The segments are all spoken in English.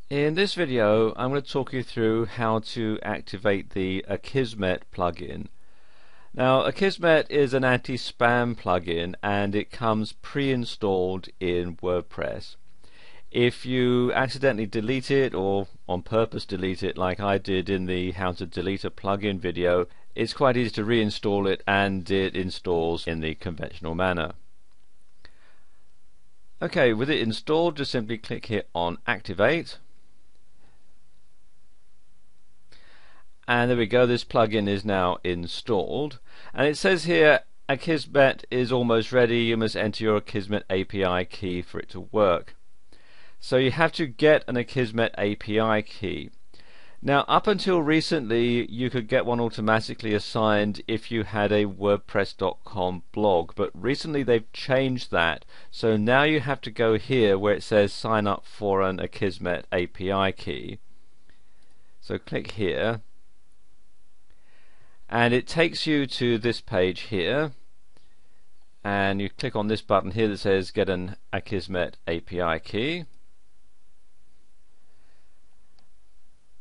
In this video I'm going to talk you through how to activate the Akismet plugin. Now Akismet is an anti-spam plugin and it comes pre-installed in WordPress. If you accidentally delete it or on purpose delete it like I did in the how to delete a plugin video, it's quite easy to reinstall it and it installs in the conventional manner. Okay, with it installed, just simply click here on Activate. And there we go, this plugin is now installed. And it says here, Akismet is almost ready, you must enter your Akismet API key for it to work. So you have to get an Akismet API key. Now up until recently you could get one automatically assigned if you had a WordPress.com blog, but recently they've changed that. So now you have to go here where it says sign up for an Akismet API key. So click here. And it takes you to this page here, and you click on this button here that says get an Akismet API key,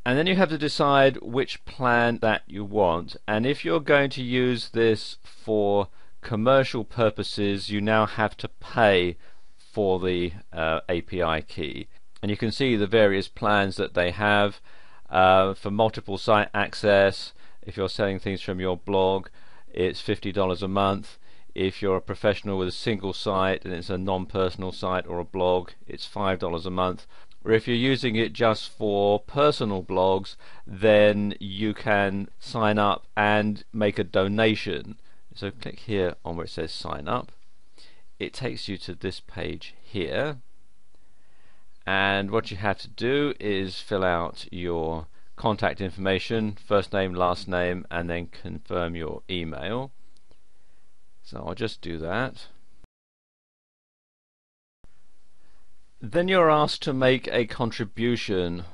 and then you have to decide which plan that you want. And if you're going to use this for commercial purposes, you now have to pay for the API key, and you can see the various plans that they have for multiple site access. If you're selling things from your blog, it's $50 a month. If you're a professional with a single site and it's a non-personal site or a blog, it's $5 a month. Or if you're using it just for personal blogs, then you can sign up and make a donation. So click here on where it says sign up. It takes you to this page here, and what you have to do is fill out your contact information, first name, last name, and then confirm your email. So I'll just do that. Then you're asked to make a contribution,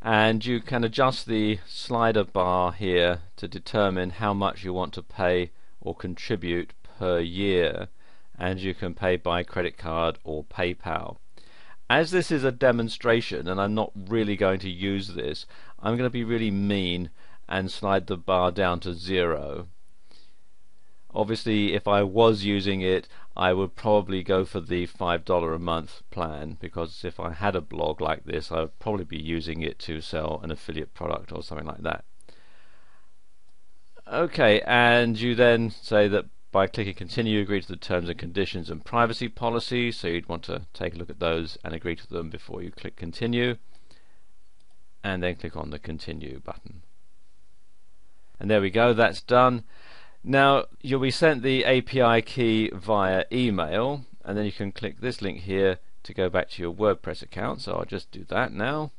and you can adjust the slider bar here to determine how much you want to pay or contribute per year, and you can pay by credit card or PayPal. As this is a demonstration and I'm not really going to use this, I'm going to be really mean and slide the bar down to 0. Obviously if I was using it, I would probably go for the $5 a month plan, because if I had a blog like this I would probably be using it to sell an affiliate product or something like that. Okay, and you then say that by clicking continue you agree to the terms and conditions and privacy policy, so you'd want to take a look at those and agree to them before you click continue, and then click on the continue button. And there we go, that's done. Now you'll be sent the API key via email, and then you can click this link here to go back to your WordPress account. So I'll just do that now.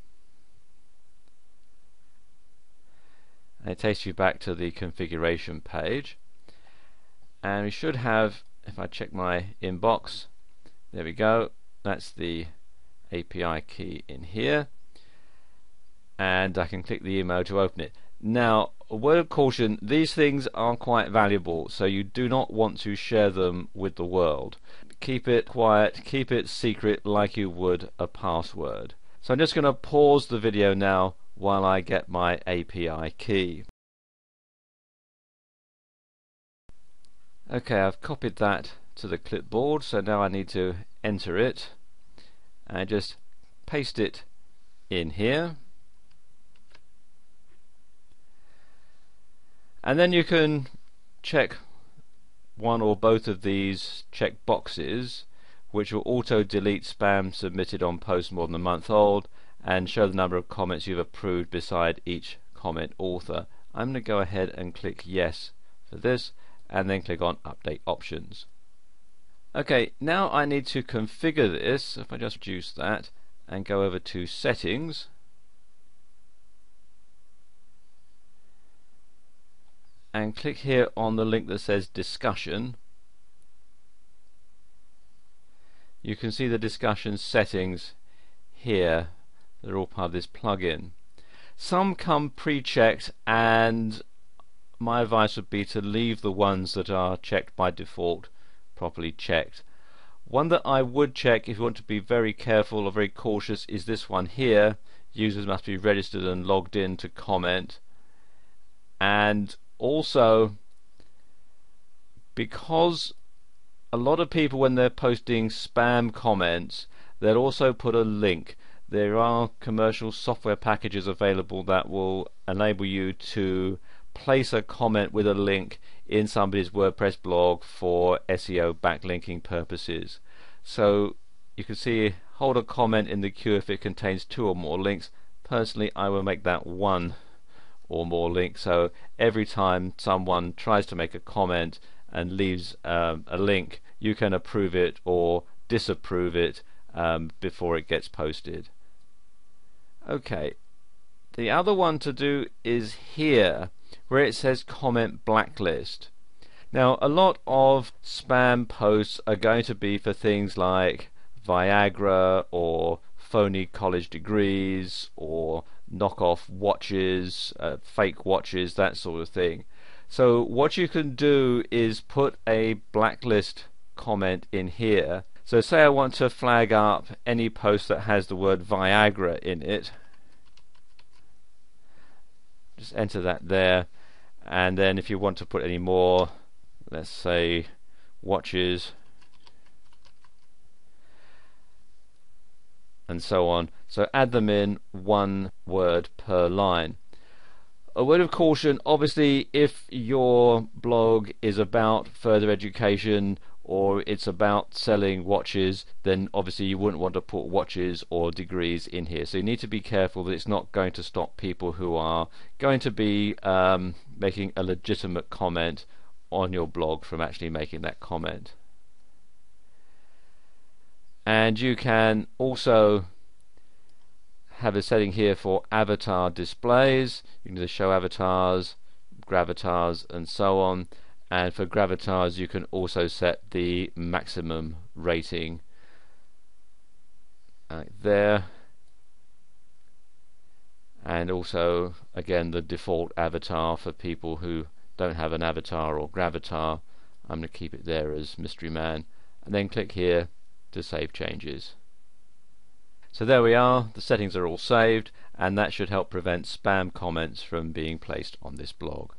And it takes you back to the configuration page. And we should have, if I check my inbox, there we go, that's the API key in here, and I can click the email to open it. Now a word of caution, these things are quite valuable, so you do not want to share them with the world. Keep it quiet, keep it secret like you would a password. So I'm just going to pause the video now while I get my API key. Okay, I've copied that to the clipboard, so now I need to enter it and just paste it in here. And then you can check one or both of these check boxes, which will auto delete spam submitted on posts more than a month old, and show the number of comments you've approved beside each comment author. I'm going to go ahead and click yes for this, and then click on update options. Okay, now I need to configure this. If I just reduce that and go over to settings, and click here on the link that says discussion, you can see the discussion settings here. They're all part of this plugin. Some come pre-checked, and my advice would be to leave the ones that are checked by default properly checked. One that I would check if you want to be very careful or very cautious is this one here. Users must be registered and logged in to comment. And also, because a lot of people, when they're posting spam comments, they'll also put a link. There are commercial software packages available that will enable you to place a comment with a link in somebody's WordPress blog for SEO backlinking purposes. So you can see, hold a comment in the queue if it contains 2 or more links. Personally, I will make that 1 or more links, so every time someone tries to make a comment and leaves a link, you can approve it or disapprove it before it gets posted. Okay, the other one to do is here where it says comment blacklist. Now, a lot of spam posts are going to be for things like Viagra or phony college degrees or knockoff watches, fake watches, that sort of thing. So what you can do is put a blacklist comment in here. So say I want to flag up any post that has the word Viagra in it. Just enter that there, and then if you want to put any more, let's say watches and so on. So add them in, 1 word per line. A word of caution, obviously if your blog is about further education or it's about selling watches, then obviously you wouldn't want to put watches or degrees in here. So you need to be careful that it's not going to stop people who are going to be making a legitimate comment on your blog from actually making that comment. And you can also have a setting here for avatar displays. You can just show avatars, gravatars, and so on. And for gravatars, you can also set the maximum rating there. And also, again, the default avatar for people who don't have an avatar or gravatar. I'm going to keep it there as Mystery Man. And then click here to save changes. So there we are, the settings are all saved, and that should help prevent spam comments from being placed on this blog.